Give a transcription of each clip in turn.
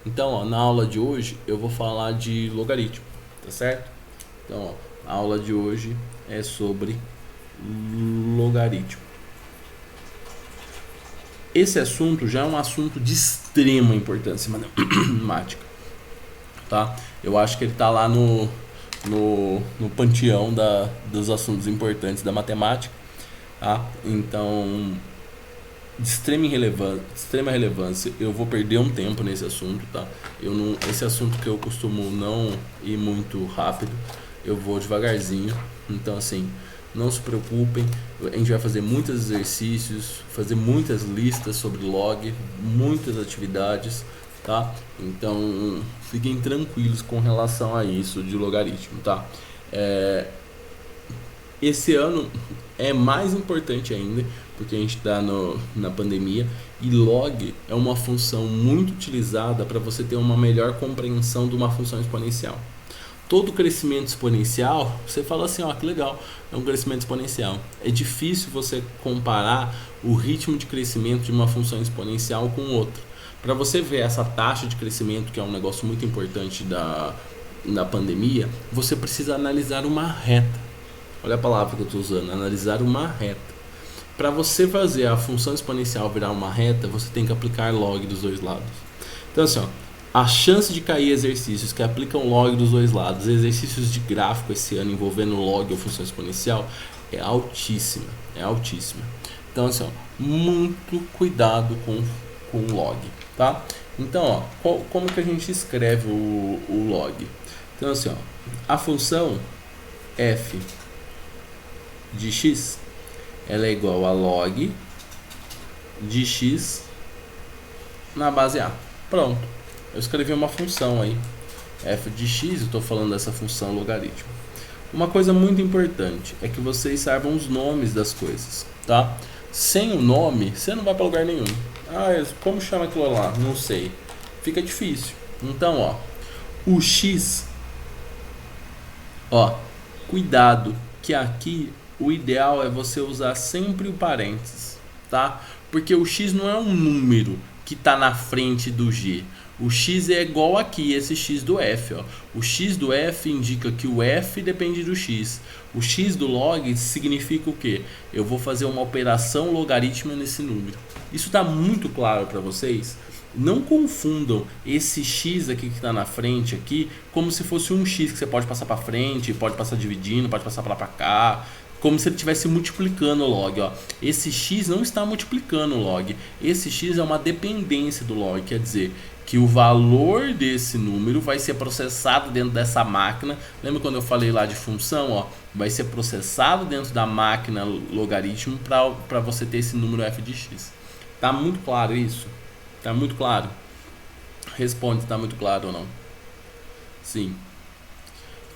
Então, ó, na aula de hoje eu vou falar de logaritmo, tá certo? Então, ó, a aula de hoje é sobre logaritmo. Esse assunto já é um assunto de extrema importância matemática, tá? Eu acho que ele tá lá no panteão dos assuntos importantes da matemática, tá? Então, de extrema relevância, eu vou perder um tempo nesse assunto, tá? Eu não, esse assunto que eu costumo não ir muito rápido, eu vou devagarzinho. Então, assim, não se preocupem, a gente vai fazer muitos exercícios, fazer muitas listas sobre log, muitas atividades, tá? Então, fiquem tranquilos com relação a isso de logaritmo, tá? Esse ano é mais importante ainda, porque a gente está na pandemia, e log é uma função muito utilizada para você ter uma melhor compreensão de uma função exponencial. Todo crescimento exponencial, você fala assim, ó, que legal, é um crescimento exponencial. É difícil você comparar o ritmo de crescimento de uma função exponencial com outra. Para você ver essa taxa de crescimento, que é um negócio muito importante da pandemia, você precisa analisar uma reta. Olha a palavra que eu estou usando, analisar uma reta. Para você fazer a função exponencial virar uma reta, você tem que aplicar log dos dois lados. Então, assim, ó, a chance de cair exercícios que aplicam log dos dois lados, exercícios de gráfico esse ano envolvendo log ou função exponencial, é altíssima. É altíssima. Então, assim, ó, muito cuidado com o log, tá? Então, ó, como que a gente escreve o log? Então, assim, ó, a função f de x, ela é igual a log de x na base A. Pronto. Eu escrevi uma função aí, f de x, eu estou falando dessa função logaritmo. Uma coisa muito importante é que vocês saibam os nomes das coisas, tá? Sem o nome, você não vai para lugar nenhum. Ah, como chama aquilo lá? Não sei. Fica difícil. Então, ó, o x, ó, cuidado, que aqui o ideal é você usar sempre o parênteses, tá? Porque o x não é um número que está na frente do g. O x é igual aqui, esse x do f, ó. O x do f indica que o f depende do x. O x do log significa o quê? Eu vou fazer uma operação logarítmica nesse número. Isso está muito claro para vocês? Não confundam esse x aqui que está na frente aqui como se fosse um x que você pode passar para frente, pode passar dividindo, pode passar para lá para cá, como se ele estivesse multiplicando o log. Ó. Esse x não está multiplicando o log. Esse x é uma dependência do log, quer dizer que o valor desse número vai ser processado dentro dessa máquina. Lembra quando eu falei lá de função? Ó, vai ser processado dentro da máquina logaritmo para você ter esse número f de x. Tá muito claro isso? Tá muito claro? Responde se tá muito claro ou não. Sim.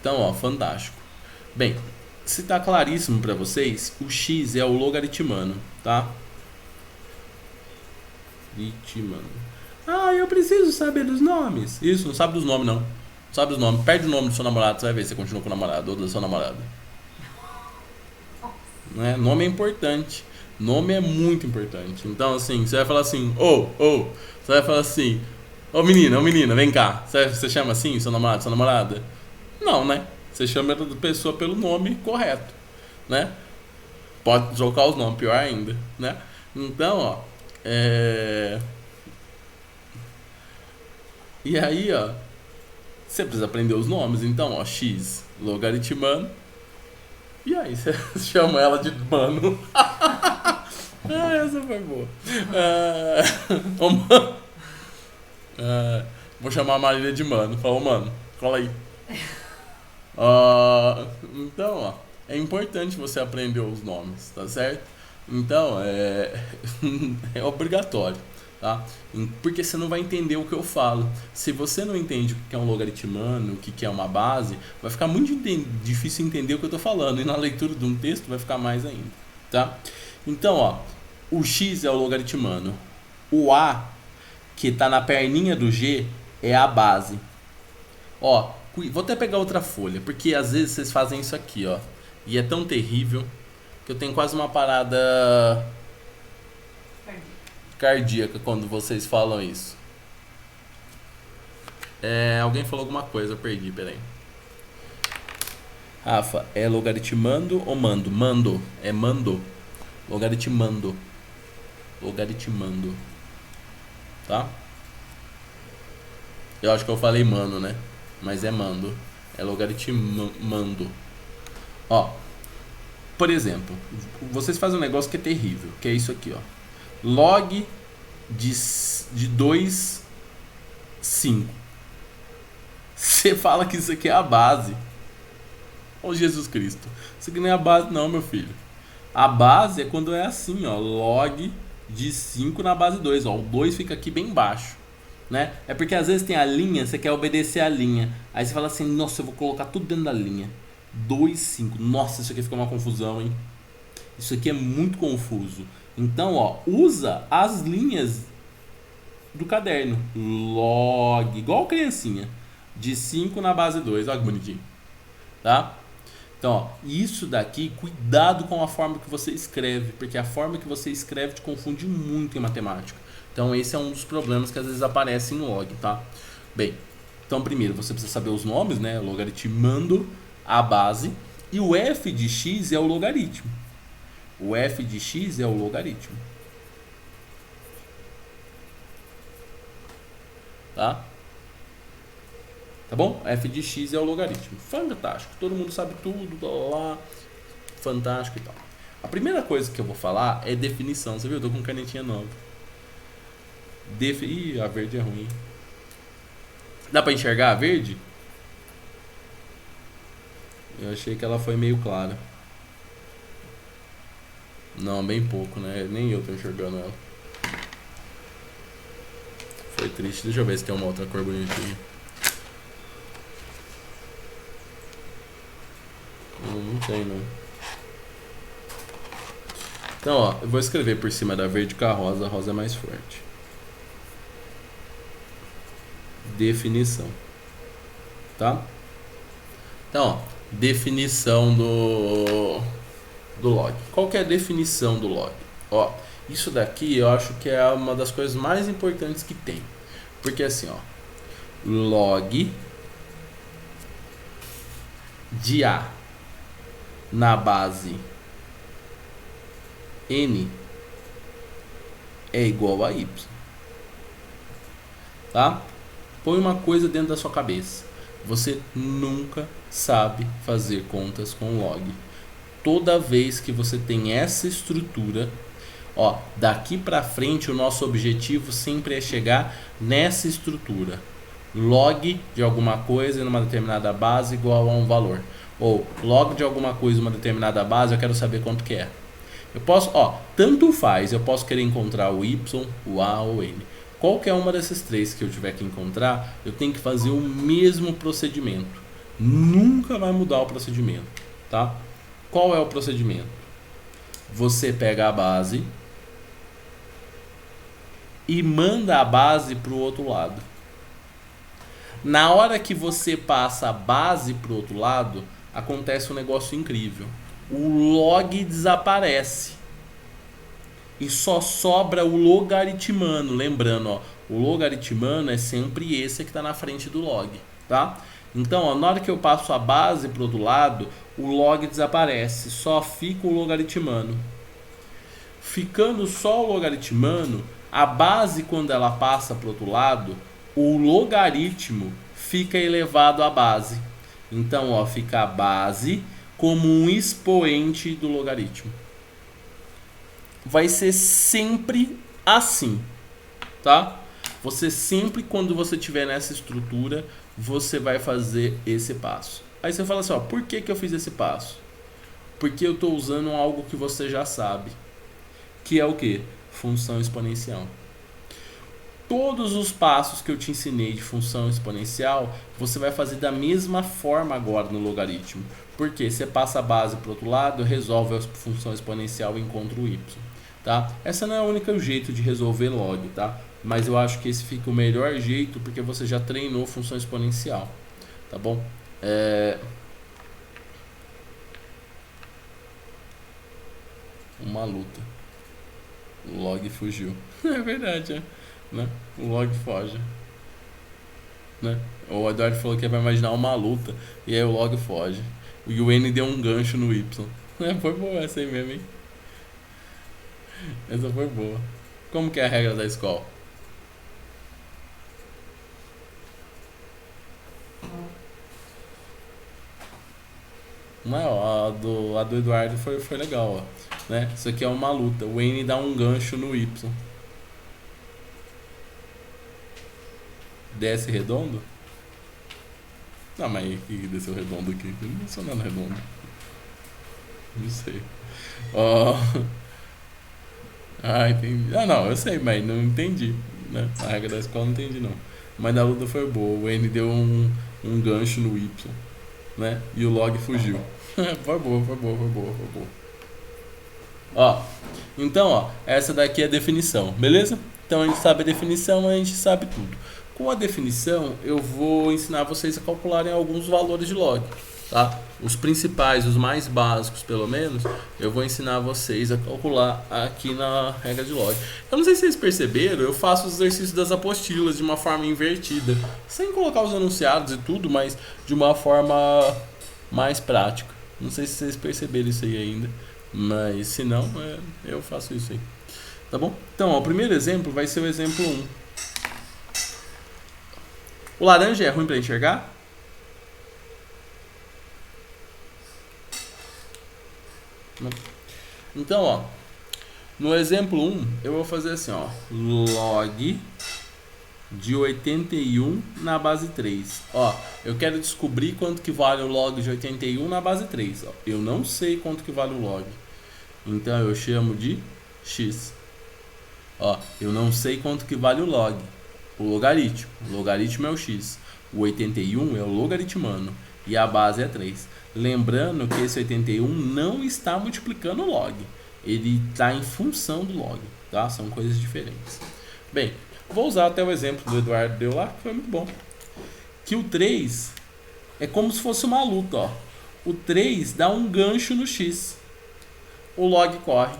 Então, ó, fantástico. Bem, se tá claríssimo para vocês, o x é o logaritmano, tá? Logaritmano. Ah, eu preciso saber dos nomes. Isso, não sabe dos nomes, não. Não sabe dos nomes. Perde o nome do seu namorado, você vai ver se você continua com o namorado ou da sua namorada. Né? Nome é importante. Nome é muito importante. Então, assim, você vai falar assim, você vai falar assim, ô menina, vem cá. Você chama assim, seu namorado, sua namorada? Não, né? Você chama a pessoa pelo nome correto, né? Pode trocar os nomes, pior ainda, né? Então, ó, e aí, ó, você precisa aprender os nomes. Então, ó, x, logaritmano. E aí, você chama ela de mano. Ah, essa foi boa. Ô, mano. Vou chamar a Marília de mano. Fala, mano, cola aí. Então, ó, é importante você aprender os nomes, tá certo? Então, é obrigatório, tá? Porque você não vai entender o que eu falo. Se você não entende o que é um logaritmano, o que é uma base, vai ficar muito difícil entender o que eu tô falando. E na leitura de um texto vai ficar mais ainda, tá? Então, ó, o x é o logaritmano. O a, que tá na perninha do g, é a base. Ó, vou até pegar outra folha, porque às vezes vocês fazem isso aqui, ó. E é tão terrível que eu tenho quase uma parada cardíaca quando vocês falam isso. Alguém falou alguma coisa, eu perdi, peraí. Rafa, é logaritmando ou mando? Mando, é mando. Logaritmando. Logaritmando. Tá? Eu acho que eu falei mano, né? Mas é mando. É logaritmando. Ó, por exemplo, vocês fazem um negócio que é terrível, que é isso aqui, ó. Log de 2, 5. Você fala que isso aqui é a base. Ô Jesus Cristo. Isso aqui não é a base não, meu filho. A base é quando é assim, ó. Log de 5 na base 2, ó. O 2 fica aqui bem baixo, né? É porque às vezes tem a linha, você quer obedecer a linha. Aí você fala assim, nossa, eu vou colocar tudo dentro da linha. 2, 5. Nossa, isso aqui fica uma confusão, hein? Isso aqui é muito confuso. Então, ó, usa as linhas do caderno. Log, igual criancinha. De 5 na base 2. Olha que bonitinho. Tá? Então, ó, isso daqui, cuidado com a forma que você escreve, porque a forma que você escreve te confunde muito em matemática. Então, esse é um dos problemas que às vezes aparece em log, tá? Bem, então primeiro você precisa saber os nomes, né? Logaritmando a base, e o f de x é o logaritmo. O f de x é o logaritmo. Tá? Tá bom? F de x é o logaritmo. Fantástico. Todo mundo sabe tudo, lá. Fantástico e tal. A primeira coisa que eu vou falar é definição. Você viu? Eu tô com canetinha nova. Ih, a verde é ruim. Dá pra enxergar a verde? Eu achei que ela foi meio clara. Não, bem pouco, né? Nem eu tô enxergando ela. Foi triste. Deixa eu ver se tem uma outra cor bonitinha. Não tem, não. Então, ó, eu vou escrever por cima da verde com a rosa é mais forte. Definição. Tá? Então, ó, definição do log. Qual que é a definição do log? Ó, isso daqui eu acho que é uma das coisas mais importantes que tem. Porque assim, ó, log de A na base N é igual a Y. Tá? Põe uma coisa dentro da sua cabeça. Você nunca sabe fazer contas com log. Toda vez que você tem essa estrutura, ó, daqui para frente o nosso objetivo sempre é chegar nessa estrutura. Log de alguma coisa numa determinada base igual a um valor. Ou log de alguma coisa numa determinada base, eu quero saber quanto que é. Eu posso, ó, tanto faz, eu posso querer encontrar o Y, o A ou o N. Qualquer uma dessas três que eu tiver que encontrar, eu tenho que fazer o mesmo procedimento. Nunca vai mudar o procedimento, tá? Qual é o procedimento? Você pega a base e manda a base para o outro lado. Na hora que você passa a base para o outro lado, acontece um negócio incrível. O log desaparece e só sobra o logaritmano. Lembrando, ó, o logaritmano é sempre esse que está na frente do log, tá? Então, ó, na hora que eu passo a base para o outro lado, o log desaparece, só fica o logaritmano. Ficando só o logaritmano, a base, quando ela passa para o outro lado, o logaritmo fica elevado à base. Então, ó, fica a base como um expoente do logaritmo. Vai ser sempre assim, tá? Você sempre, quando você estiver nessa estrutura, você vai fazer esse passo. Aí você fala assim, ó, por que eu fiz esse passo? Porque eu estou usando algo que você já sabe, que é o que? Função exponencial. Todos os passos que eu te ensinei de função exponencial, você vai fazer da mesma forma agora no logaritmo. Porque você passa a base para o outro lado, resolve a função exponencial e encontra o y. Tá? Essa não é o único jeito de resolver log, tá? Mas eu acho que esse fica o melhor jeito porque você já treinou função exponencial. Tá bom? Uma luta. O log fugiu. É verdade, né? O log foge. né? O Eduardo falou que vai imaginar uma luta e aí o log foge. E o N deu um gancho no Y. Foi boa essa aí mesmo, hein? Essa foi boa. Como que é a regra da escola? Não é, ó, a do Eduardo foi legal, ó. Né? Isso aqui é uma luta. O N dá um gancho no Y. Desce redondo? Não, mas que desceu redondo aqui? Não desceu nada redondo. Não sei. Ó. Ah, entendi. Ah, não, eu sei, mas não entendi. Né? A regra da escola não entendi, não. Mas da luta foi boa. O N deu um gancho no Y, né? E o log fugiu. Foi boa, foi boa, foi boa, foi boa. Ó, então, ó, essa daqui é a definição, beleza? Então a gente sabe a definição, a gente sabe tudo. Com a definição, eu vou ensinar vocês a calcularem alguns valores de log, tá? Os principais, os mais básicos, pelo menos, eu vou ensinar vocês a calcular aqui na regra de log. Eu não sei se vocês perceberam, eu faço os exercícios das apostilas de uma forma invertida, sem colocar os enunciados e tudo, mas de uma forma mais prática. Não sei se vocês perceberam isso aí ainda, mas se não, eu faço isso aí. Tá bom? Então, ó, o primeiro exemplo vai ser o exemplo 1. O laranja é ruim para enxergar? Não. Então, ó, no exemplo 1, eu vou fazer assim, ó, log de 81 na base 3. Ó, eu quero descobrir quanto que vale o log de 81 na base 3. Ó, eu não sei quanto que vale o log. Então eu chamo de x. Ó, eu não sei quanto que vale o log. O logaritmo. O logaritmo é o x. O 81 é o logaritmano. E a base é 3. Lembrando que esse 81 não está multiplicando o log. Ele está em função do log. Tá? São coisas diferentes. Bem, vou usar até o exemplo do Eduardo deu lá, que foi muito bom. Que o 3 é como se fosse uma luta. Ó. O 3 dá um gancho no x. O log corre.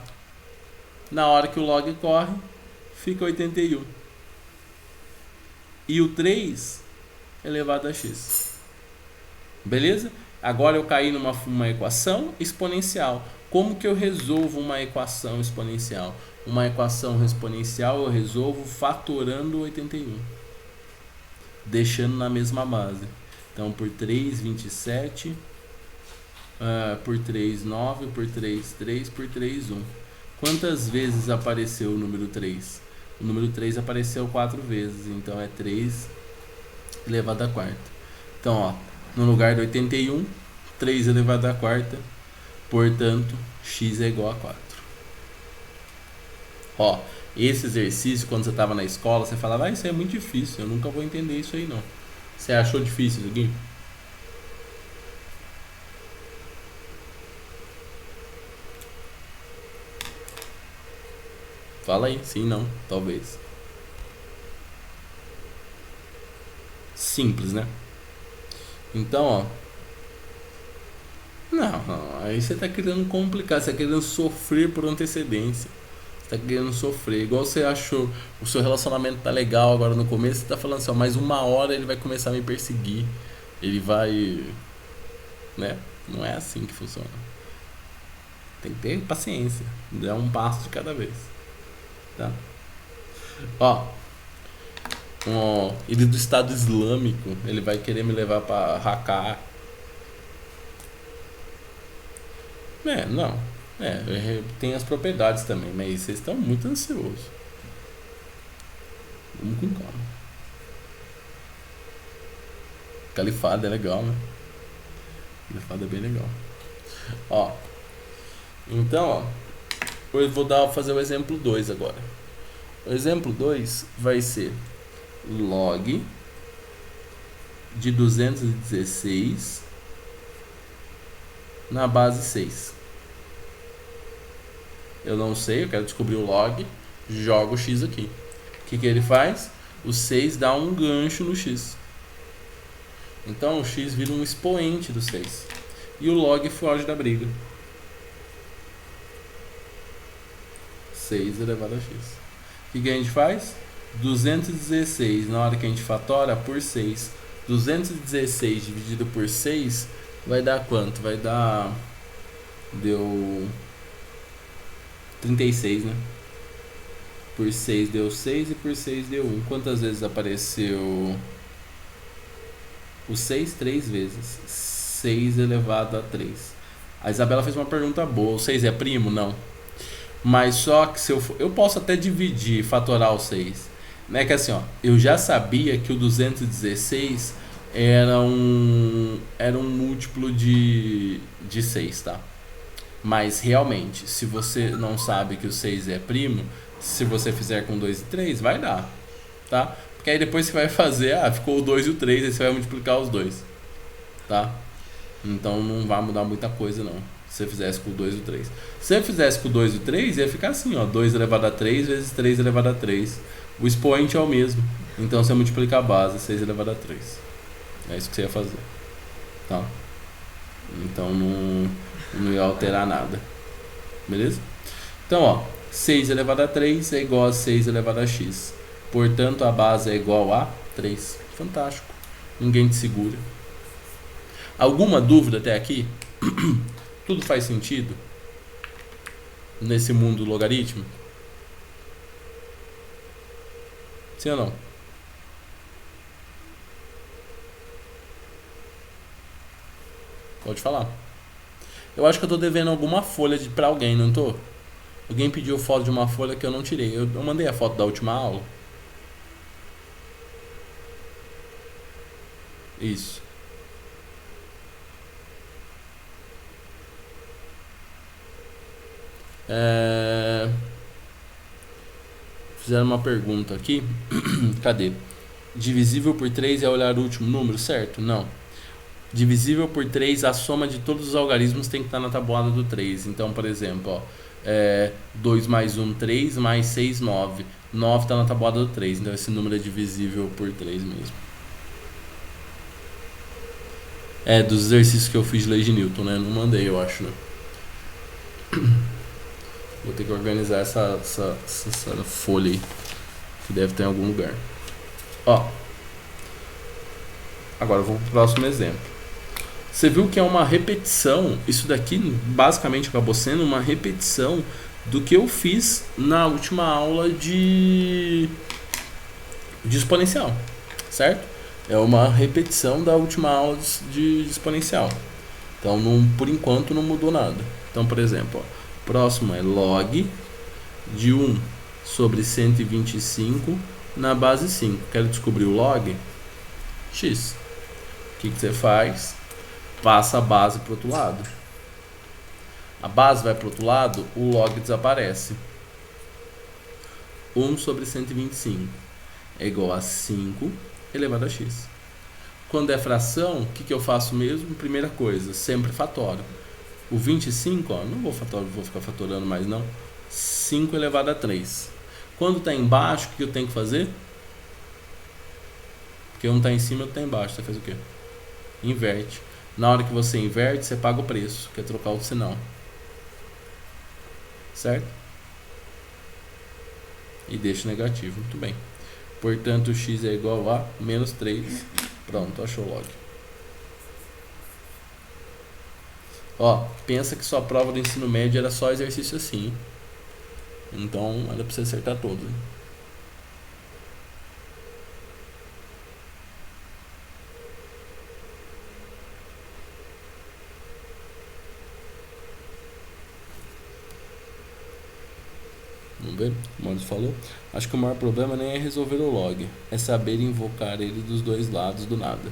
Na hora que o log corre, fica 81. E o 3 elevado a x. Beleza? Agora eu caí numa equação exponencial. Como que eu resolvo uma equação exponencial? Uma equação exponencial eu resolvo fatorando 81. Deixando na mesma base. Então, por 3, 27. Por 3, 9. Por 3, 3. Por 3, 1. Quantas vezes apareceu o número 3? O número 3 apareceu 4 vezes. Então, é 3 elevado à quarta. Então, ó, no lugar de 81, 3 elevado à quarta. Portanto, x é igual a 4. Ó, esse exercício, quando você estava na escola, você falava, isso é muito difícil, eu nunca vou entender isso aí não. Você achou difícil, Guilherme? Fala aí, sim, não, talvez. Simples, né? Então, ó. Não, aí você tá querendo complicar, você tá querendo sofrer por antecedência. Você tá querendo sofrer. Igual você achou, o seu relacionamento tá legal agora no começo, você tá falando assim, ó, mais uma hora ele vai começar a me perseguir. Ele vai. Né? Não é assim que funciona. Tem que ter paciência. Dá um passo de cada vez. Tá? Ó. Ele do Estado Islâmico, ele vai querer me levar pra Hakkar. Não. Tem as propriedades também, mas vocês estão muito ansiosos. Vamos com calma. Califado é legal, né? Califado é bem legal. Ó. Então, ó. Eu vou fazer o exemplo 2 agora. O exemplo 2 vai ser log de 216 na base 6. Eu não sei, eu quero descobrir o log, jogo o x aqui. O que ele faz? O 6 dá um gancho no x. Então o x vira um expoente do 6. E o log foge da briga. 6 elevado a x. O que a gente faz? 216 na hora que a gente fatora por 6. 216 dividido por 6 vai dar quanto? Vai dar... Deu 36, né? Por 6 deu 6 e por 6 deu 1. Quantas vezes apareceu o 6? 3 vezes. 6 elevado a 3. A Isabela fez uma pergunta boa. O 6 é primo? Não. Mas só que se eu posso até dividir, fatorar o 6. Não é que assim, ó, eu já sabia que o 216 era um múltiplo de 6, tá? Mas realmente, se você não sabe que o 6 é primo, se você fizer com 2 e 3, vai dar, tá? Porque aí depois você vai fazer, ficou o 2 e o 3, aí você vai multiplicar os dois, tá? Então não vai mudar muita coisa não, se você fizesse com o 2 e o 3. Se você fizesse com o 2 e o 3, ia ficar assim, ó, 2 elevado a 3 vezes 3 elevado a 3. O expoente é o mesmo, então você multiplica a base, 6 elevado a 3. É isso que você ia fazer, tá? Então não ia alterar nada, beleza? Então, ó, 6 elevado a 3 é igual a 6 elevado a x. Portanto, a base é igual a 3. Fantástico. Ninguém te segura. Alguma dúvida até aqui? Tudo faz sentido nesse mundo logarítmico? Sim ou não? Pode falar. Eu acho que eu tô devendo alguma folha pra alguém, não tô? Alguém pediu foto de uma folha que eu não tirei. Eu mandei a foto da última aula. Isso. Fizeram uma pergunta aqui. Cadê? Divisível por 3 é olhar o último número, certo? Não. Divisível por 3, a soma de todos os algarismos tem que estar na tabuada do 3. Então, por exemplo, ó, 2 mais 1, 3, mais 6, 9. 9 está na tabuada do 3, então esse número é divisível por 3 mesmo. Dos exercícios que eu fiz de lei de Newton, né? Não mandei, eu acho, né? Vou ter que organizar essa folha aí, que deve ter em algum lugar. Ó, agora eu vou pro próximo exemplo. Você viu que é uma repetição, isso daqui basicamente acabou sendo uma repetição do que eu fiz na última aula de exponencial, certo? É uma repetição da última aula de exponencial. Então, por enquanto, não mudou nada. Então, por exemplo, ó, próximo é log de 1 sobre 125 na base 5. Quero descobrir o log x. O que você faz? Passa a base para o outro lado. A base vai para o outro lado, o log desaparece. 1 sobre 125 é igual a 5 elevado a x. Quando é fração, o que eu faço mesmo? Primeira coisa, sempre fatoro. O 25, ó, não vou ficar fatorando mais não. 5 elevado a 3. Quando está embaixo, o que eu tenho que fazer? Porque um está em cima e outro está embaixo. Você faz o quê? Inverte. Na hora que você inverte, você paga o preço, que é trocar o sinal. Certo? E deixa negativo. Muito bem. Portanto, x é igual a menos 3. Pronto, achou o log. Ó, pensa que sua prova do ensino médio era só exercício assim, hein? Então, era pra você acertar todos, hein? Vamos ver? O Maurício falou. Acho que o maior problema nem é resolver o log, é saber invocar ele dos dois lados do nada.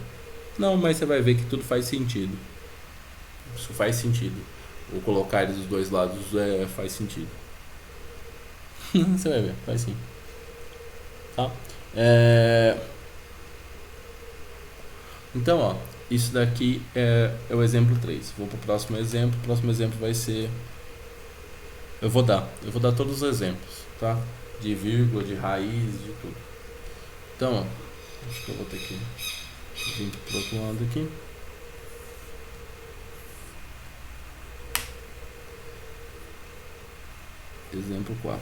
Não, mas você vai ver que tudo faz sentido. Isso faz sentido. Ou colocar ele dos dois lados faz sentido. Você vai ver, faz sim. Tá? Então, ó, isso daqui é o exemplo 3. Vou pro próximo exemplo. O próximo exemplo vai ser... Eu vou dar todos os exemplos, tá? De vírgula, de raiz, de tudo. Então, ó, acho que eu vou ter que vir pro outro lado aqui. Exemplo 4.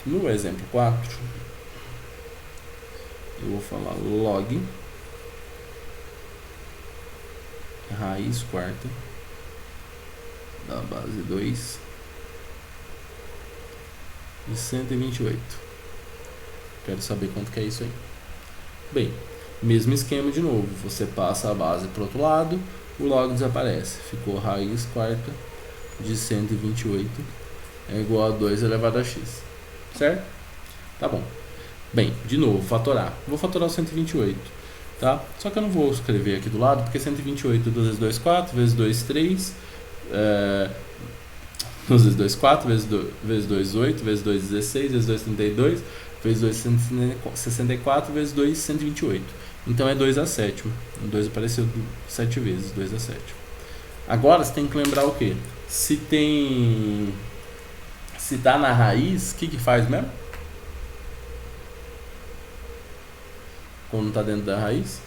No exemplo 4, eu vou falar log raiz quarta da base 2 de 128. Quero saber quanto que é isso aí. Bem, mesmo esquema de novo. Você passa a base para o outro lado, o log desaparece. Ficou raiz quarta de 128 é igual a 2 elevado a x. Certo? Tá bom. Bem, de novo, fatorar. Vou fatorar o 128. Tá? Só que eu não vou escrever aqui do lado, porque 128 2 vezes 2, 4, vezes 2, 3, 2 vezes 2, 4, vezes 2, 8, vezes 2, 16, vezes 2, 32, vezes 2, 164, vezes 2, 128. Então é 2 a sétima. O 2 apareceu 7 vezes, 2 a sétima. Agora você tem que lembrar o quê? Se tá na raiz, o que faz mesmo? Quando está dentro da raiz?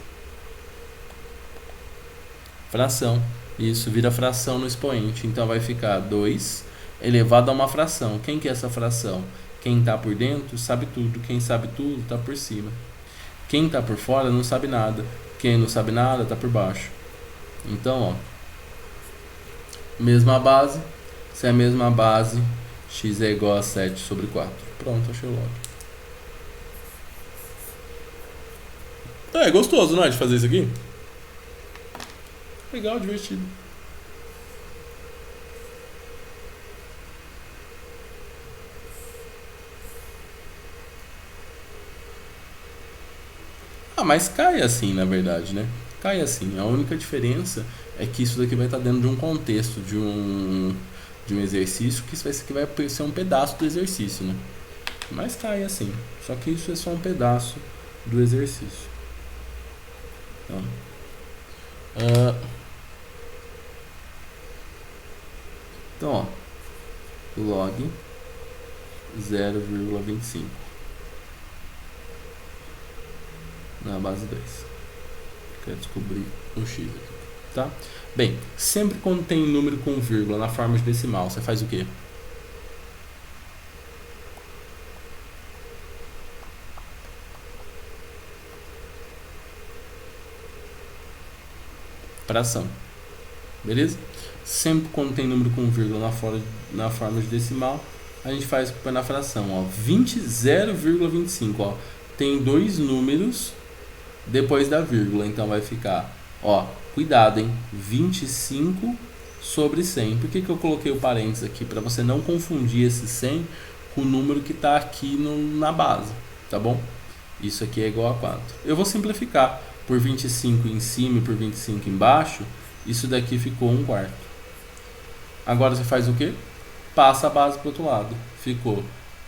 Fração. Isso, vira fração no expoente. Então vai ficar 2 elevado a uma fração. Quem que é essa fração? Quem está por dentro sabe tudo. Quem sabe tudo está por cima. Quem está por fora não sabe nada. Quem não sabe nada está por baixo. Então, ó, mesma base. Se é a mesma base, x é igual a 7 sobre 4. Pronto, achei o log. É gostoso, não é, de fazer isso aqui? Legal, divertido. Ah, mas cai assim, na verdade, né? Cai assim. A única diferença é que isso daqui vai estar dentro de um contexto, de um exercício, que isso vai ser um pedaço do exercício, né? Mas cai assim. Só que isso é só um pedaço do exercício. Então, ó, log 0,25 na base 2. Quero descobrir um x aqui, tá? Bem, sempre quando tem número com vírgula na forma de decimal, você faz o quê? Fração. Beleza? Sempre quando tem número com vírgula na forma de decimal, a gente faz na fração, ó, 0,25, ó, tem dois números depois da vírgula, então vai ficar, ó, cuidado, hein, 25 sobre 100. Por que eu coloquei o parênteses aqui? Para você não confundir esse 100 com o número que está aqui na base, tá bom? Isso aqui é igual a 4. Eu vou simplificar por 25 em cima e por 25 embaixo, isso daqui ficou 1/4. Agora você faz o quê? Passa a base para o outro lado. Ficou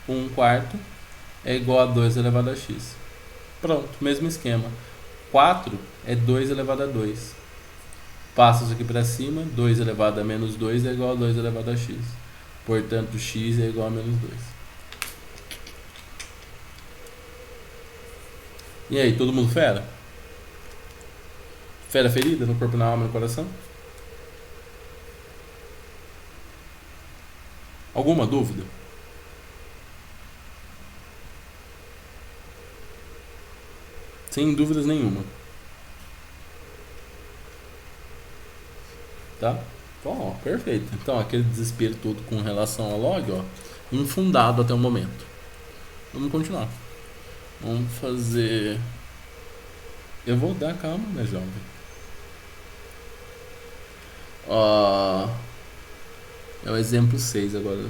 1/4 é igual a 2 elevado a x. Pronto, mesmo esquema. 4 é 2 elevado a 2. Passa isso aqui para cima, 2 elevado a menos 2 é igual a 2 elevado a x. Portanto, x é igual a menos 2. E aí, todo mundo fera? Fera ferida no corpo, na alma e no coração? Alguma dúvida? Sem dúvidas nenhuma. Tá? Ó, perfeito. Então, aquele desespero todo com relação ao log, ó, infundado até o momento. Vamos continuar. Vamos fazer... Eu vou dar calma, né, jovem? Ó... É o exemplo 6 agora.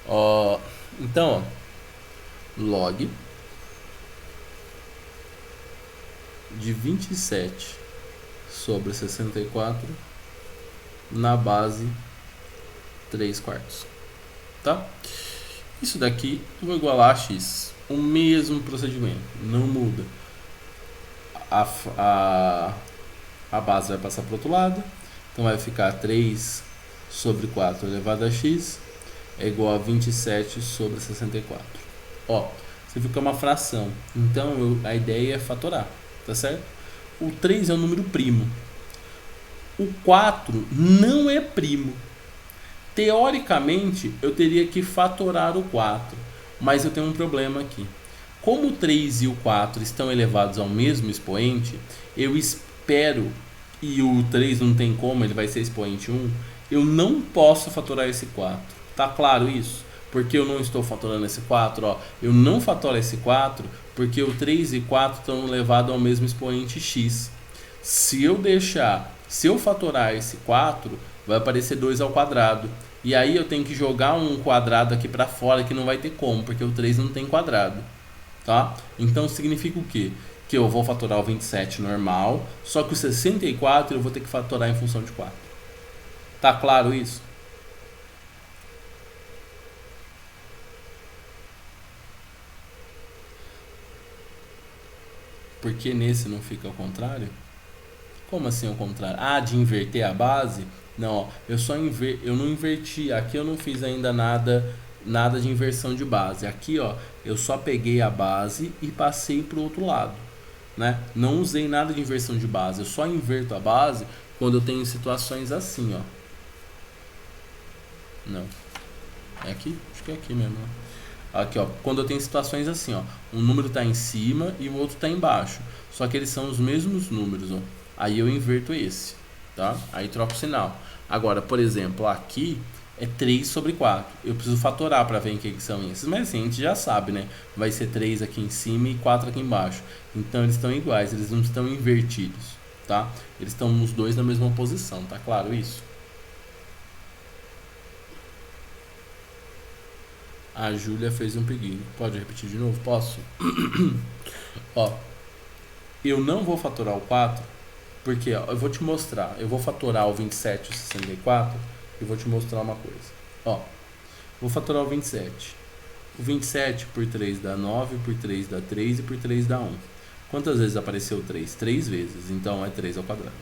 Ó, então, ó, log de 27 sobre 64 na base 3/4, tá? Isso daqui eu vou igualar a x, o mesmo procedimento, não muda. A base vai passar para o outro lado, então vai ficar 3 sobre 4 elevado a x é igual a 27 sobre 64. Ó, você viu que é uma fração, então a ideia é fatorar, tá certo? O 3 é um número primo. O 4 não é primo. Teoricamente, eu teria que fatorar o 4, mas eu tenho um problema aqui. Como o 3 e o 4 estão elevados ao mesmo expoente, eu espero, e o 3 não tem como, ele vai ser expoente 1, eu não posso fatorar esse 4. Tá claro isso? Porque eu não estou fatorando esse 4, ó. Eu não fatoro esse 4 porque o 3 e 4 estão elevados ao mesmo expoente x. Se eu fatorar esse 4, vai aparecer 2 ao quadrado. E aí eu tenho que jogar um quadrado aqui para fora que não vai ter como, porque o 3 não tem quadrado. Tá? Então significa o quê? Que eu vou fatorar o 27 normal, só que o 64 eu vou ter que fatorar em função de 4. Tá claro isso? Porque nesse não fica ao contrário? Como assim ao contrário? Ah, de inverter a base? Não, ó, eu não inverti. Aqui eu não fiz ainda nada de inversão de base. Aqui, ó, eu só peguei a base e passei para o outro lado, né? Não usei nada de inversão de base. Eu só inverto a base quando eu tenho situações assim, ó. Não. É aqui? Acho que é aqui mesmo, né? Aqui, ó, quando eu tenho situações assim, ó, um número está em cima e o outro está embaixo, só que eles são os mesmos números, ó. Aí eu inverto esse, tá? Aí troco o sinal. Agora, por exemplo, aqui é 3 sobre 4. Eu preciso fatorar para ver em que são esses, mas assim, a gente já sabe, né? Vai ser 3 aqui em cima e 4 aqui embaixo. Então eles estão iguais, eles não estão invertidos, tá? Eles estão os dois na mesma posição, tá claro isso? A Júlia fez um pedido. Pode repetir de novo? Posso? Ó, eu não vou fatorar o 4 porque ó, eu vou te mostrar. Eu vou fatorar o 27 e o 64 e vou te mostrar uma coisa. Ó, vou fatorar o 27. O 27 por 3 dá 9, por 3 dá 3 e por 3 dá 1. Quantas vezes apareceu 3? 3 vezes. Então é 3 ao quadrado.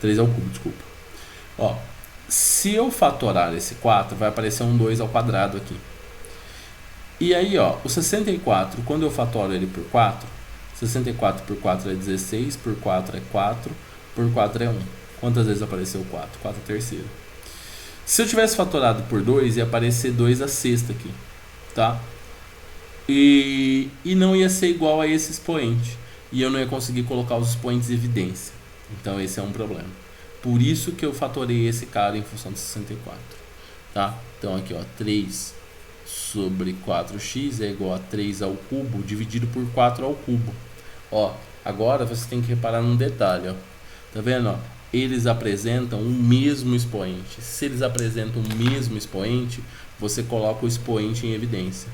3 ao cubo, desculpa. Ó, se eu fatorar esse 4, vai aparecer um 2 ao quadrado aqui. E aí, ó, o 64, quando eu fatoro ele por 4, 64 por 4 é 16, por 4 é 4, por 4 é 1. Quantas vezes apareceu 4? 4 a terceira. Se eu tivesse fatorado por 2, ia aparecer 2 a sexta aqui, tá? E não ia ser igual a esse expoente. E eu não ia conseguir colocar os expoentes em evidência. Então esse é um problema. Por isso que eu fatorei esse cara em função de 64, tá? Então aqui, ó, 3 sobre 4x é igual a 3 ao cubo dividido por 4 ao cubo. Ó, agora você tem que reparar num detalhe, ó. Tá vendo, ó? Eles apresentam o mesmo expoente. Se eles apresentam o mesmo expoente, você coloca o expoente em evidência.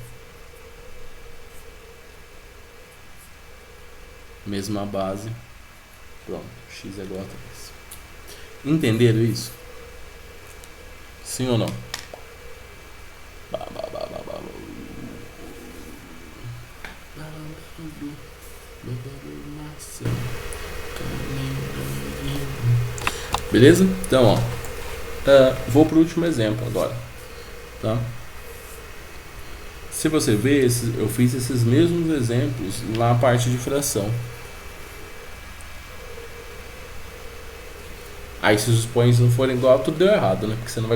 Mesma base. Pronto, x é igual a 3. Entenderam isso? Sim ou não? Beleza? Então, ó, vou para o último exemplo agora, tá? Se você ver, eu fiz esses mesmos exemplos na parte de fração. Aí se os expoentes não forem igual, tudo deu errado, né? Porque você não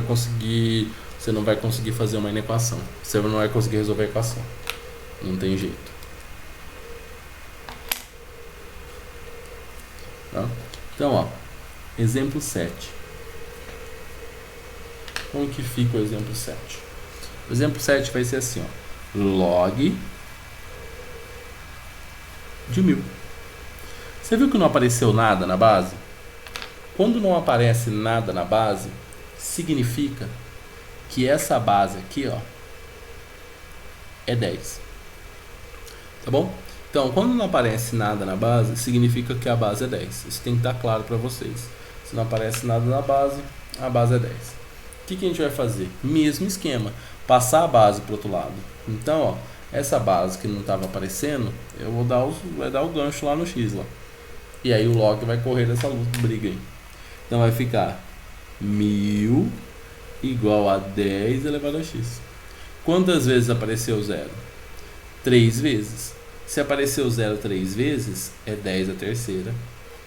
vai conseguir fazer uma inequação. Você não vai conseguir resolver a equação. Não tem jeito. Tá? Então, ó, exemplo 7. Como que fica o exemplo 7? O exemplo 7 vai ser assim, ó. Log de 1000. Você viu que não apareceu nada na base? Quando não aparece nada na base, significa que essa base aqui, ó, é 10. Tá bom? Então, quando não aparece nada na base, significa que a base é 10. Isso tem que estar claro para vocês. Se não aparece nada na base, a base é 10. O que a gente vai fazer? Mesmo esquema. Passar a base para o outro lado. Então, ó, essa base que não estava aparecendo, eu vou dar o gancho lá no x lá. E aí o log vai correr dessa briga aí. Então vai ficar 1000 igual a 10 elevado a x. Quantas vezes apareceu 0? 3 vezes. Se apareceu 0 3 vezes, é 10 a terceira.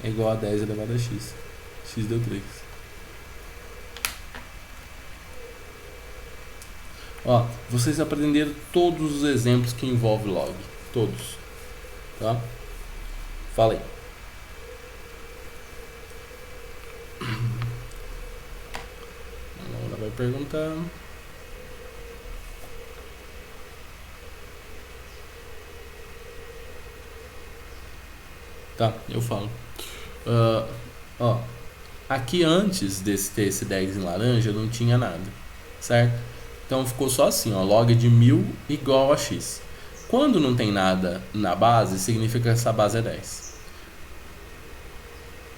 É igual a 10 elevado a x. X deu 3. Ó, vocês aprenderam todos os exemplos que envolvem log. Todos. Tá? Fala aí. A Laura vai perguntar. Tá, eu falo. Ó, aqui antes desse ter esse 10 em laranja não tinha nada, certo? Então ficou só assim, ó, log de 1000 igual a x. Quando não tem nada na base, significa que essa base é 10.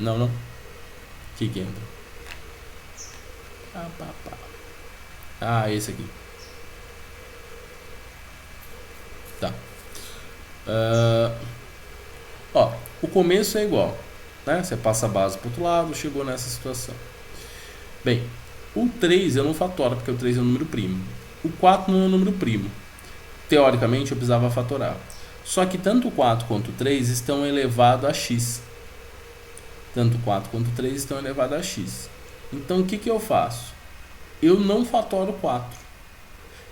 Não. Que entra? Esse aqui. Tá. Ó, o começo é igual, né? Você passa a base para o outro lado, chegou nessa situação. Bem, o 3 eu não fatoro, porque o 3 é um número primo. O 4 não é um número primo. Teoricamente, eu precisava fatorar. Só que tanto o 4 quanto o 3 estão elevados a x. Tanto o 4 quanto o 3 estão elevados a x. Então, o que eu faço? Eu não fatoro o 4.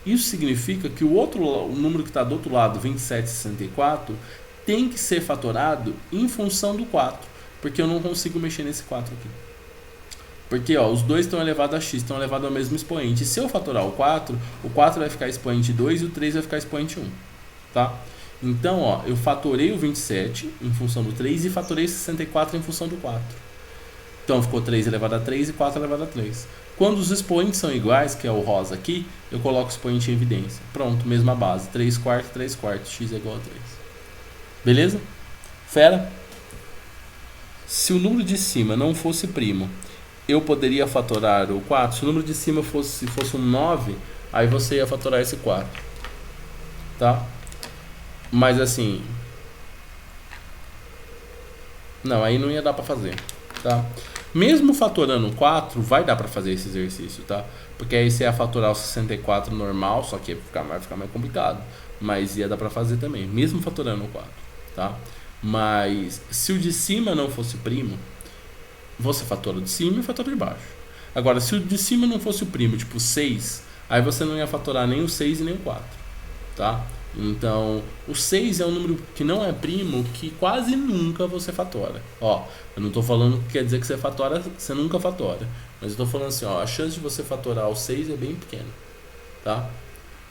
Isso significa que o número que está do outro lado, 2764, tem que ser fatorado em função do 4. Porque eu não consigo mexer nesse 4 aqui. Porque ó, os dois estão elevados a x, estão elevados ao mesmo expoente. E se eu fatorar o 4 vai ficar expoente 2 e o 3 vai ficar expoente 1. Tá? Então, ó, eu fatorei o 27 em função do 3 e fatorei o 64 em função do 4. Então ficou 3 elevado a 3 e 4 elevado a 3. Quando os expoentes são iguais, que é o rosa aqui, eu coloco o expoente em evidência. Pronto, mesma base. 3 quartos, 3 quartos, x é igual a 3. Beleza? Fera? Se o número de cima não fosse primo, eu poderia fatorar o 4. Se o número de cima fosse um 9, aí você ia fatorar esse 4. Tá? Mas assim... não, aí não ia dar pra fazer. Tá? Mesmo fatorando 4, vai dar pra fazer esse exercício, tá? Porque aí você ia fatorar o 64 normal, só que vai ficar mais complicado. Mas ia dar pra fazer também, mesmo fatorando o 4, tá? Mas se o de cima não fosse primo, você fatora o de cima e fatora o de baixo. Agora, se o de cima não fosse o primo, tipo 6, aí você não ia fatorar nem o 6 e nem o 4, tá? Então, o 6 é um número que não é primo, que quase nunca você fatora. Ó, eu não estou falando que quer dizer que você nunca fatora. Mas eu estou falando assim, ó, a chance de você fatorar o 6 é bem pequena, tá?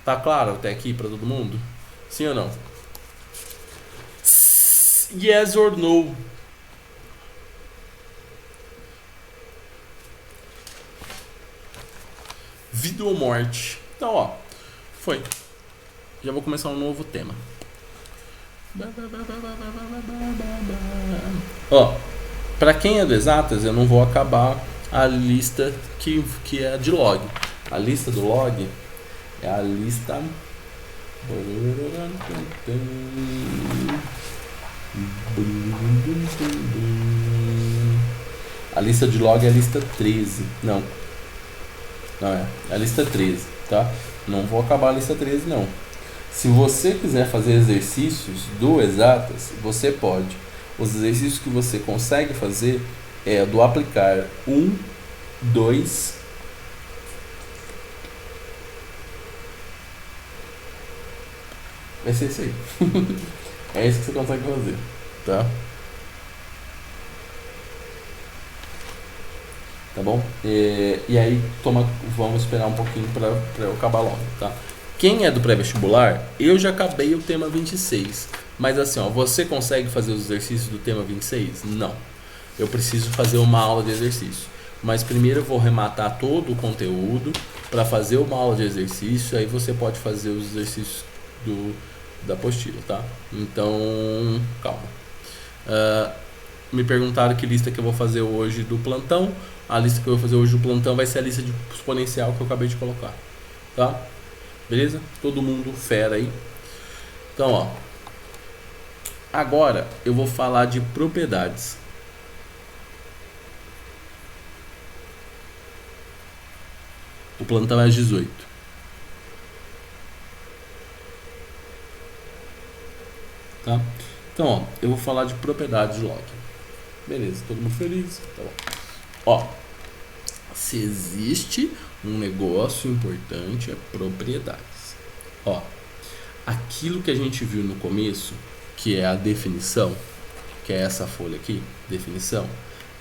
Tá claro até aqui para todo mundo? Sim ou não? Yes or no? Vida ou morte? Então, ó, foi. Já vou começar um novo tema. Ó, para quem é do exatas, eu não vou acabar a lista que é de log. A lista do log é a lista... a lista de log é a lista 13. Não é a lista 13, tá? Não vou acabar a lista 13, não. Se você quiser fazer exercícios do exatas, você pode. Os exercícios que você consegue fazer é do aplicar 1, 2... vai ser isso aí. É isso que você consegue fazer, tá? Tá bom? E aí, vamos esperar um pouquinho para eu acabar logo, tá? Quem é do pré-vestibular, eu já acabei o tema 26. Mas assim, ó, você consegue fazer os exercícios do tema 26? Não. Eu preciso fazer uma aula de exercício. Mas primeiro eu vou rematar todo o conteúdo para fazer uma aula de exercício. Aí você pode fazer os exercícios da apostila, tá? Então, calma. Me perguntaram que lista que eu vou fazer hoje do plantão. A lista que eu vou fazer hoje do plantão vai ser a lista de exponencial que eu acabei de colocar, tá? Beleza? Todo mundo fera aí. Então, ó. Agora eu vou falar de propriedades. O plantão é às 18. Tá? Então, ó, eu vou falar de propriedades de log. Beleza, todo mundo feliz? Tá bom. Ó, se existe um negócio importante, é propriedades. Ó, aquilo que a gente viu no começo, que é a definição, que é essa folha aqui, definição,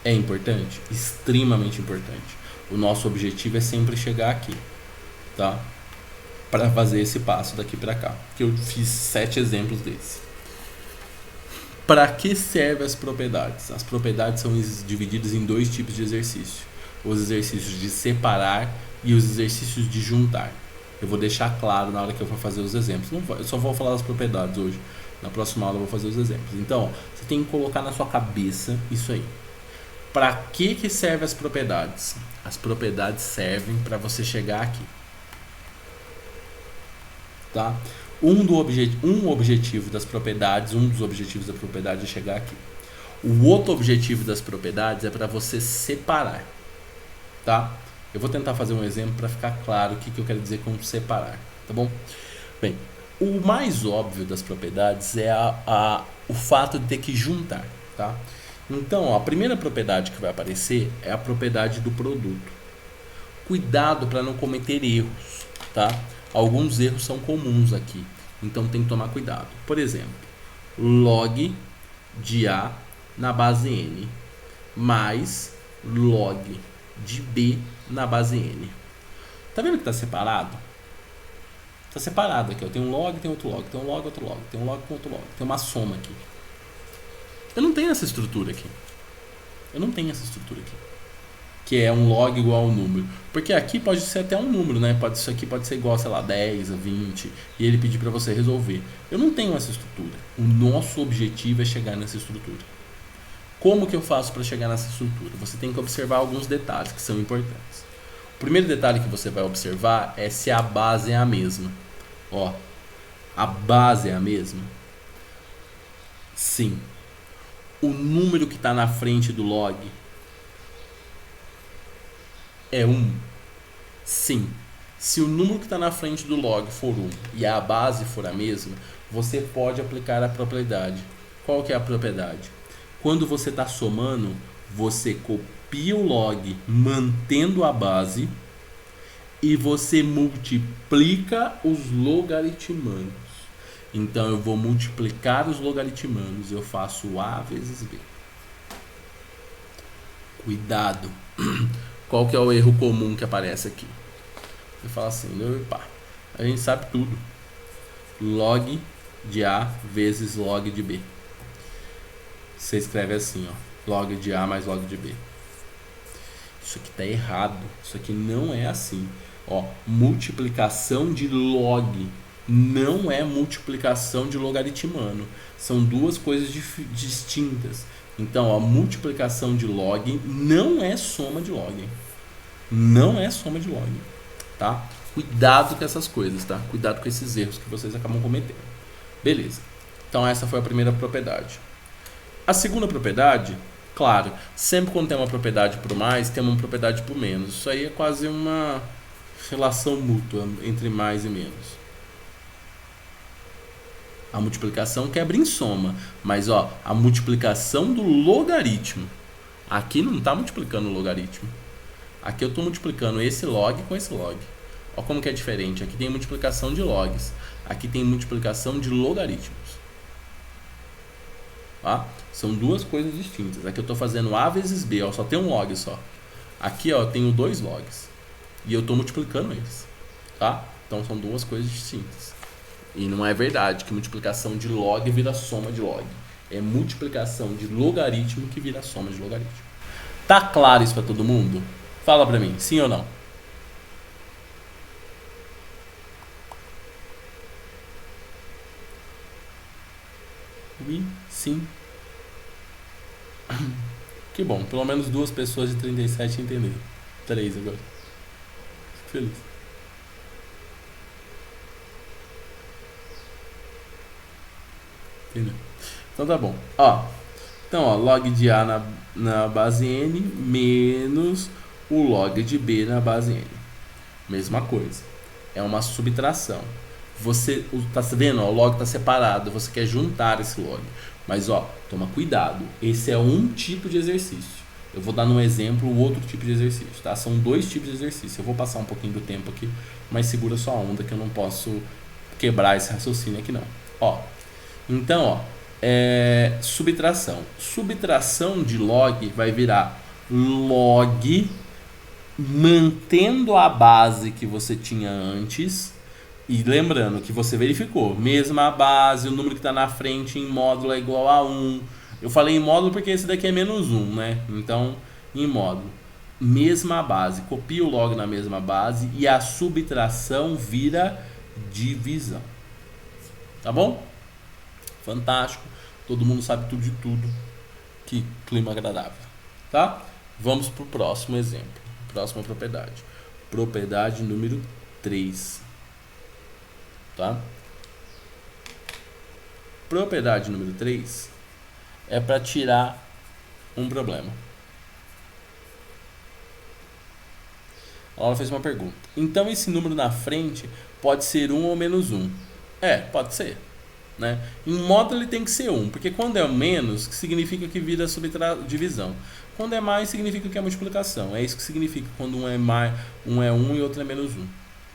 é importante, extremamente importante. O nosso objetivo é sempre chegar aqui, tá? Para fazer esse passo daqui para cá, que eu fiz 7 exemplos desse. Para que servem as propriedades? As propriedades são divididas em 2 tipos de exercício: os exercícios de separar e os exercícios de juntar. Eu vou deixar claro na hora que eu for fazer os exemplos. Eu só vou falar das propriedades hoje. Na próxima aula eu vou fazer os exemplos. Então, você tem que colocar na sua cabeça isso aí. Para que servem as propriedades? As propriedades servem para você chegar aqui. Tá? Um dos objetivos da propriedade é chegar aqui. O outro objetivo das propriedades é para você separar. Tá? Eu vou tentar fazer um exemplo para ficar claro o que eu quero dizer com separar. Tá bom? Bem, o mais óbvio das propriedades é o fato de ter que juntar. Tá? Então, ó, a primeira propriedade que vai aparecer é a propriedade do produto. Cuidado para não cometer erros, tá? Alguns erros são comuns aqui, então tem que tomar cuidado. Por exemplo, log de A na base N mais log de B na base N. Tá vendo que está separado? Está separado aqui, ó. Tem um log, tem outro log, tem um log, outro log, tem um log com outro log, tem uma soma aqui. Eu não tenho essa estrutura aqui. Que é um log igual ao número. Porque aqui pode ser até um número, né? Isso aqui pode ser igual, sei lá, 10 a 20. E ele pedir para você resolver. Eu não tenho essa estrutura. O nosso objetivo é chegar nessa estrutura. Como que eu faço para chegar nessa estrutura? Você tem que observar alguns detalhes que são importantes. O primeiro detalhe que você vai observar é se a base é a mesma. Ó, a base é a mesma? Sim. O número que está na frente do log é 1? Sim. Se o número que está na frente do log for 1 e a base for a mesma, você pode aplicar a propriedade. Qual que é a propriedade? Quando você está somando, você copia o log mantendo a base e você multiplica os logaritmanos. Então eu vou multiplicar os logaritmanos, eu faço A vezes B. Cuidado. Qual que é o erro comum que aparece aqui? Você fala assim, opa, a gente sabe tudo. Log de A vezes log de B. Você escreve assim, ó, log de A mais log de B. Isso aqui está errado. Isso aqui não é assim. Ó, multiplicação de log não é multiplicação de logaritmano. São duas coisas distintas. Então, a multiplicação de log não é soma de log. Não é soma de log. Tá? Cuidado com essas coisas, tá? Cuidado com esses erros que vocês acabam cometendo. Beleza. Então, essa foi a primeira propriedade. A segunda propriedade, claro, sempre quando tem uma propriedade por mais, tem uma propriedade por menos. Isso aí é quase uma relação mútua entre mais e menos. A multiplicação quebra em soma, mas ó, a multiplicação do logaritmo, aqui não está multiplicando o logaritmo. Aqui eu estou multiplicando esse log com esse log. Olha como que é diferente. Aqui tem multiplicação de logs, aqui tem multiplicação de logaritmos. Tá? São duas coisas distintas. Aqui eu estou fazendo A vezes B, ó, só tem um log só. Aqui ó, eu tenho 2 logs e eu estou multiplicando eles. Tá? Então são duas coisas distintas. E não é verdade que multiplicação de log vira soma de log. É multiplicação de logaritmo que vira soma de logaritmo. Tá claro isso para todo mundo? Fala para mim, sim ou não? Oui, sim. Que bom, pelo menos 2 pessoas de 37 entenderam. 3 agora. Fico feliz. Entendeu? Então tá bom. Ó, então, ó, log de A na base N menos o log de B na base N. Mesma coisa. É uma subtração. Você tá vendo? Ó, o log está separado. Você quer juntar esse log. Mas ó, toma cuidado. Esse é um tipo de exercício. Eu vou dar no exemplo o outro tipo de exercício, tá? São dois tipos de exercício. Eu vou passar um pouquinho do tempo aqui, mas segura sua onda que eu não posso quebrar esse raciocínio aqui não. Ó, então, ó, subtração. Subtração de log vai virar log mantendo a base que você tinha antes. E lembrando que você verificou, mesma base, o número que está na frente em módulo é igual a 1. Eu falei em módulo porque esse daqui é menos 1, né? Então, em módulo, mesma base. Copia o log na mesma base e a subtração vira divisão. Tá bom? Fantástico. Todo mundo sabe tudo de tudo. Que clima agradável. Tá? Vamos para o próximo exemplo. Próxima propriedade. Propriedade número 3. Tá? Propriedade número 3 é para tirar um problema. Ela fez uma pergunta. Então esse número na frente pode ser 1 ou menos 1? Pode ser. Né? Em módulo ele tem que ser 1, porque quando é menos, significa que vira divisão. Quando é mais, significa que é multiplicação. É isso que significa quando um é 1 e outro é menos 1.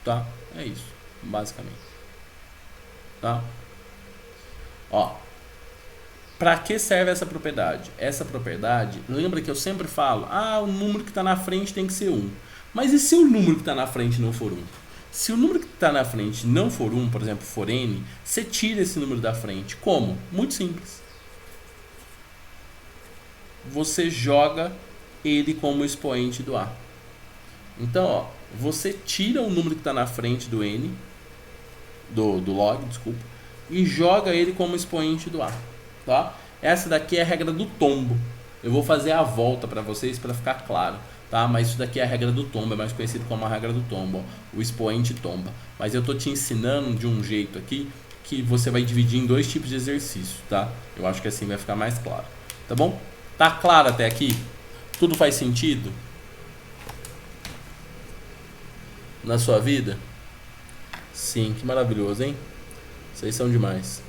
Tá? É isso, basicamente. Tá? Ó, para que serve essa propriedade? Essa propriedade, lembra que eu sempre falo, o número que está na frente tem que ser 1. Mas e se o número que está na frente não for 1? Se o número que está na frente não for 1, por exemplo, for n, você tira esse número da frente. Como? Muito simples. Você joga ele como expoente do A. Então, ó, você tira o número que está na frente do n, do log, desculpa, e joga ele como expoente do A. Tá? Essa daqui é a regra do tombo. Eu vou fazer a volta para vocês para ficar claro. Tá? Mas isso daqui é a regra do tombo, é mais conhecido como a regra do tombo, ó, o expoente tomba. Mas eu estou te ensinando de um jeito aqui que você vai dividir em dois tipos de exercício, tá? Eu acho que assim vai ficar mais claro, tá bom? Tá claro até aqui? Tudo faz sentido na sua vida? Sim, que maravilhoso, hein? Vocês são demais.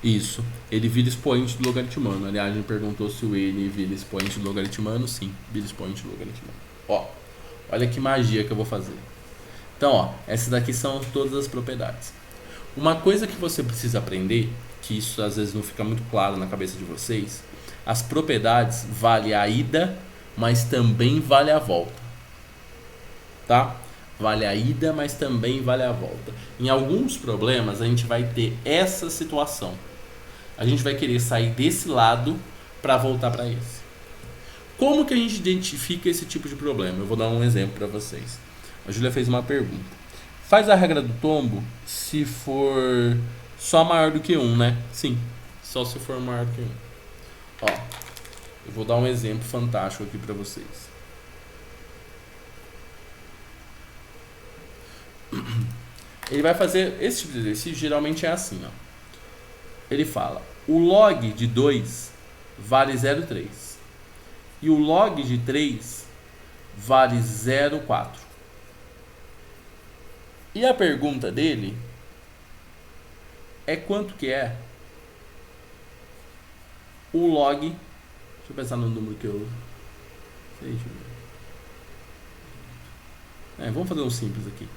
Isso, ele vira expoente do logaritmano. Aliás, a gente perguntou se o n vira expoente do logaritmano. Sim, vira expoente do logaritmano. Ó, olha que magia que eu vou fazer. Então, ó, essas daqui são todas as propriedades. Uma coisa que você precisa aprender, que isso às vezes não fica muito claro na cabeça de vocês, as propriedades vale a ida, mas também vale a volta. Tá? Vale a ida, mas também vale a volta. Em alguns problemas a gente vai ter essa situação. A gente vai querer sair desse lado para voltar para esse. Como que a gente identifica esse tipo de problema? Eu vou dar um exemplo para vocês. A Júlia fez uma pergunta. Faz a regra do tombo se for só maior do que 1, né? Sim, só se for maior do que 1. Ó, eu vou dar um exemplo fantástico aqui para vocês. Ele vai fazer esse tipo de exercício, geralmente é assim, ó. Ele fala, o log de 2 vale 0,3 e o log de 3 vale 0,4. E a pergunta dele é quanto que é o log, deixa eu pensar no número que eu sei, vamos fazer um simples aqui.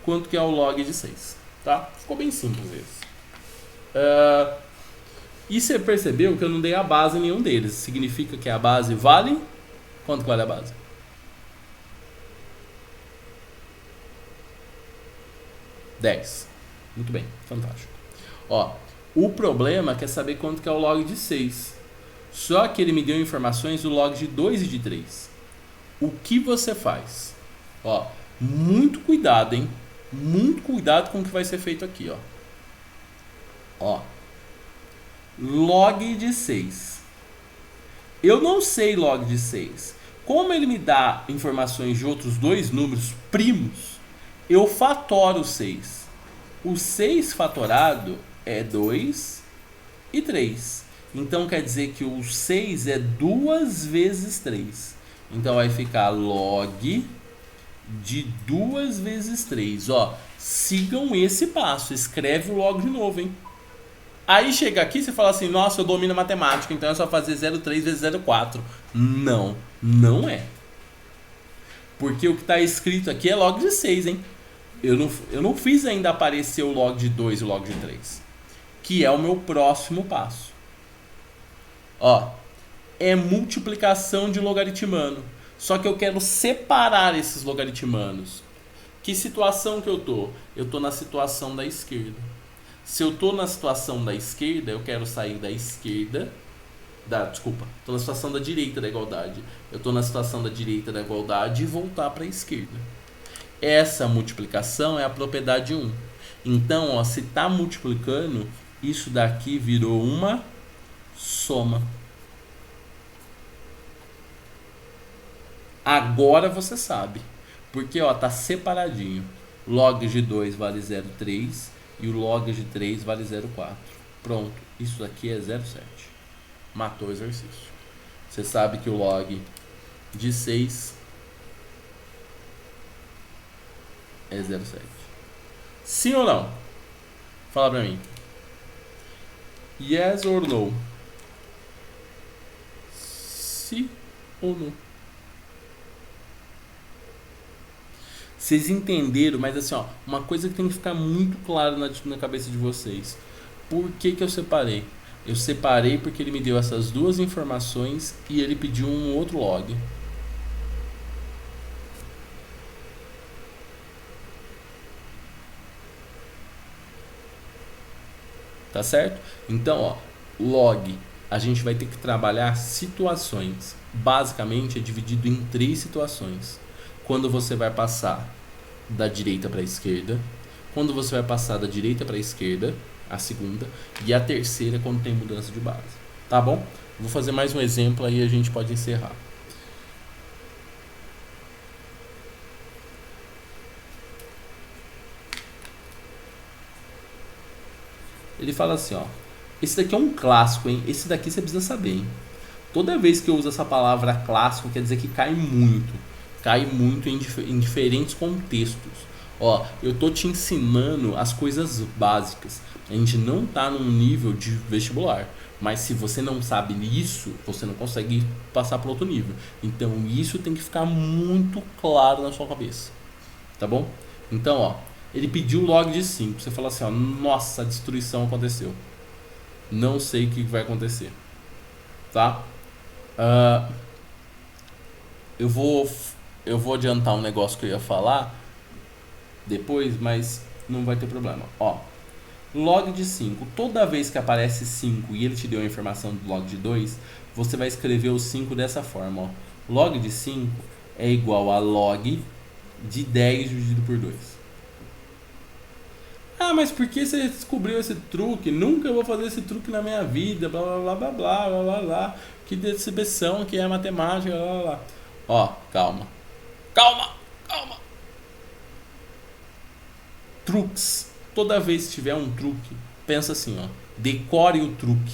Quanto que é o log de 6, tá? Ficou bem simples esse. E você percebeu que eu não dei a base em nenhum deles. Significa que a base vale... Quanto que vale a base? 10. Muito bem, fantástico. Ó, o problema é saber quanto que é o log de 6. Só que ele me deu informações do log de 2 e de 3. O que você faz? Ó, muito cuidado, hein? Muito cuidado com o que vai ser feito aqui, ó. Ó, log de 6. Eu não sei log de 6. Como ele me dá informações de outros dois números primos, eu fatoro o 6. O 6 fatorado é 2 e 3. Então quer dizer que o 6 é 2 vezes 3. Então vai ficar log de 2 vezes 3. Ó, sigam esse passo. Escreve o log de novo, hein? Aí chega aqui e você fala assim, nossa, eu domino matemática, então é só fazer 0,3 vezes 0,4. Não, não é. Porque o que está escrito aqui é log de 6, hein? Eu não fiz ainda aparecer o log de 2 e o log de 3, que é o meu próximo passo. Ó, é multiplicação de logaritmano. Só que eu quero separar esses logaritmanos. Que situação que eu tô? Eu tô na situação da esquerda. Se eu tô na situação da esquerda, eu quero sair da esquerda. Desculpa, tô na situação da direita da igualdade. Eu tô na situação da direita da igualdade e voltar para a esquerda. Essa multiplicação é a propriedade 1. Então, ó, se tá multiplicando, isso daqui virou uma soma. Agora você sabe. Porque ó, tá separadinho. Log de 2 vale 0,3 e o log de 3 vale 0,4. Pronto, isso aqui é 0,7. Matou o exercício. Você sabe que o log de 6 é 0,7. Sim ou não? Fala pra mim. Yes or no? Sim ou não? Vocês entenderam, mas assim, ó, uma coisa que tem que ficar muito clara na cabeça de vocês. Por que eu separei? Eu separei porque ele me deu essas duas informações e ele pediu um outro log. Tá certo? Então, ó, log, a gente vai ter que trabalhar situações. Basicamente é dividido em 3 situações. Quando você vai passar da direita para a esquerda, quando você vai passar da direita para a esquerda, a segunda, e a terceira quando tem mudança de base. Tá bom? Vou fazer mais um exemplo aí e a gente pode encerrar. Ele fala assim, ó, esse daqui é um clássico, hein? Esse daqui você precisa saber, hein? Toda vez que eu uso essa palavra clássico, quer dizer que cai muito. Cai muito em diferentes contextos. Ó, eu tô te ensinando as coisas básicas. A gente não tá num nível de vestibular. Mas se você não sabe isso, você não consegue passar para outro nível. Então isso tem que ficar muito claro na sua cabeça. Tá bom? Então, ó, ele pediu log de 5. Você fala assim, ó, nossa, a destruição aconteceu. Não sei o que vai acontecer. Tá? Eu vou adiantar um negócio que eu ia falar depois, mas não vai ter problema. Ó, log de 5. Toda vez que aparece 5 e ele te deu a informação do log de 2, você vai escrever o 5 dessa forma. Ó. Log de 5 é igual a log de 10 dividido por 2. Ah, mas por que você descobriu esse truque? Nunca vou fazer esse truque na minha vida. Blá blá blá blá blá blá blá blá. Que decepção que é matemática. Blá blá blá. Ó, calma. Calma, calma. Truques. Toda vez que tiver um truque, pensa assim, ó. Decore o truque.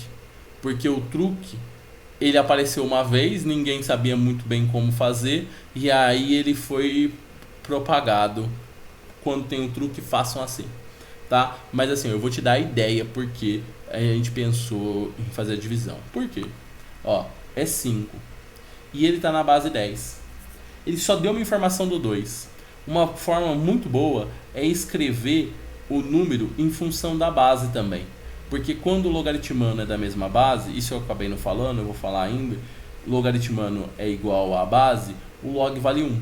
Porque o truque, ele apareceu uma vez, ninguém sabia muito bem como fazer, e aí ele foi propagado. Quando tem um truque, façam assim. Tá? Mas assim, eu vou te dar a ideia porque a gente pensou em fazer a divisão. Por quê? Ó, é 5. E ele tá na base 10. Ele só deu uma informação do 2. Uma forma muito boa é escrever o número em função da base também. Porque quando o logaritmano é da mesma base, isso eu acabei não falando, eu vou falar ainda, logaritmano é igual à base, o log vale 1.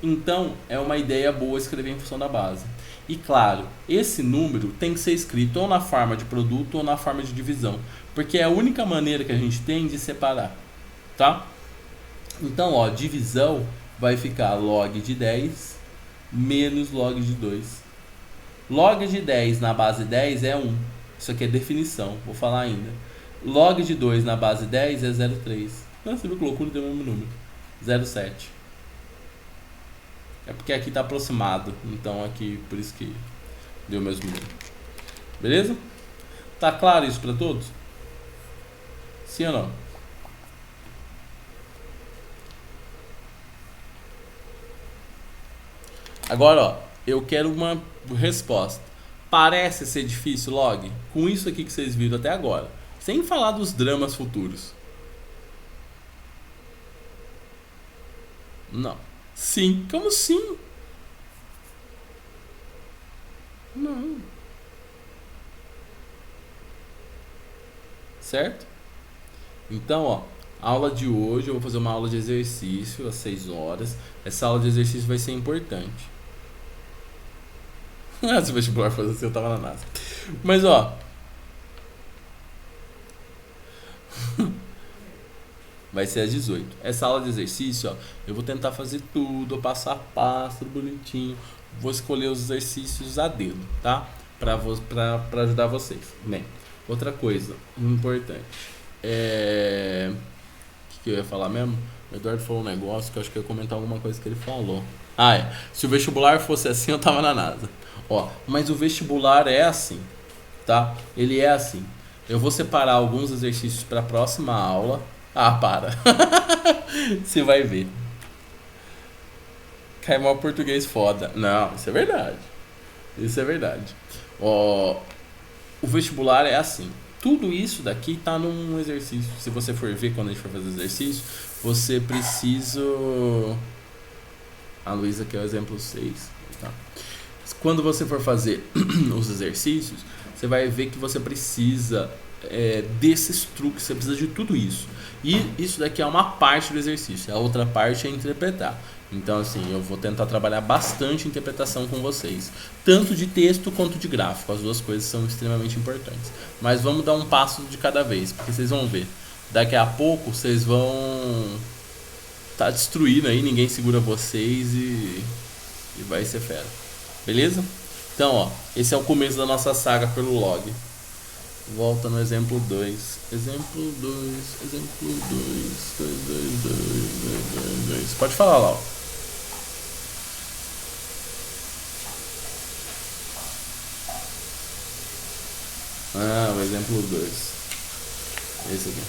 Então, é uma ideia boa escrever em função da base. E claro, esse número tem que ser escrito ou na forma de produto ou na forma de divisão, porque é a única maneira que a gente tem de separar, tá? Então, ó, divisão vai ficar log de 10 menos log de 2. Log de 10 na base 10 é 1. Isso aqui é definição, vou falar ainda. Log de 2 na base 10 é 0,3. Nossa, você viu que loucura, deu o mesmo número. 0,7. É porque aqui está aproximado, então aqui por isso que deu o mesmo número. Beleza? Tá claro isso para todos? Sim ou não? Agora, ó, eu quero uma resposta. Parece ser difícil, log? Com isso aqui que vocês viram até agora. Sem falar dos dramas futuros. Não. Sim. Como sim? Não. Certo? Então, ó, aula de hoje eu vou fazer uma aula de exercício às 6 horas. Essa aula de exercício vai ser importante. Se o vestibular fosse assim, eu tava na NASA. Mas, ó, vai ser às 18. Essa aula de exercício, ó, eu vou tentar fazer tudo, passo a passo, tudo bonitinho. Vou escolher os exercícios a dedo, tá? Pra ajudar vocês. Bem, outra coisa importante. O que eu ia falar mesmo? O Eduardo falou um negócio que eu acho que eu ia comentar alguma coisa que ele falou. Ah, é. Se o vestibular fosse assim, eu tava na NASA. Ó, mas o vestibular é assim, tá? Ele é assim. Eu vou separar alguns exercícios para a próxima aula. Ah, para. Você vai ver. Cai mal português foda. Não, isso é verdade. Isso é verdade. Ó, o vestibular é assim. Tudo isso daqui tá num exercício. Se você for ver quando a gente for fazer exercício, você precisa. A Luísa que é o exemplo 6. Tá? Quando você for fazer os exercícios, você vai ver que você precisa desses truques, você precisa de tudo isso. E isso daqui é uma parte do exercício, a outra parte é interpretar. Então, assim, eu vou tentar trabalhar bastante interpretação com vocês, tanto de texto quanto de gráfico. As duas coisas são extremamente importantes. Mas vamos dar um passo de cada vez, porque vocês vão ver. Daqui a pouco vocês vão tá destruindo aí, ninguém segura vocês e vai ser fera. Beleza? Então, ó, esse é o começo da nossa saga pelo log. Volta no exemplo 2. Exemplo 2, exemplo 2. Pode falar lá, ó. Ah, o exemplo 2. Esse aqui.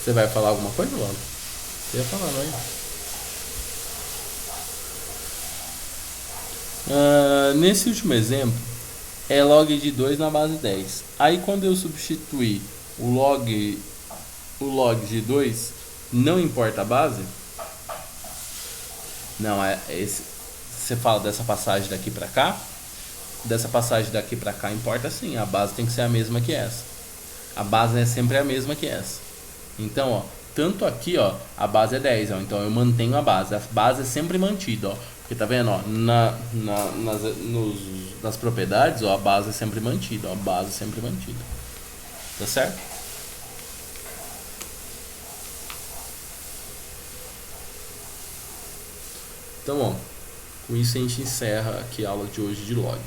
Você vai falar alguma coisa, Laura? Você ia falar, não é? Nesse último exemplo, é log de 2 na base 10. Aí quando eu substituir o log de 2, não importa a base? Não, você fala dessa passagem daqui pra cá? Dessa passagem daqui pra cá importa sim, a base tem que ser a mesma que essa. A base é sempre a mesma que essa. Então, ó, tanto aqui, ó, a base é 10, ó, então eu mantenho a base é sempre mantida, ó, porque tá vendo, ó, nas propriedades, ó, a base é sempre mantida, ó, a base é sempre mantida, tá certo? Então, ó, com isso a gente encerra aqui a aula de hoje de log.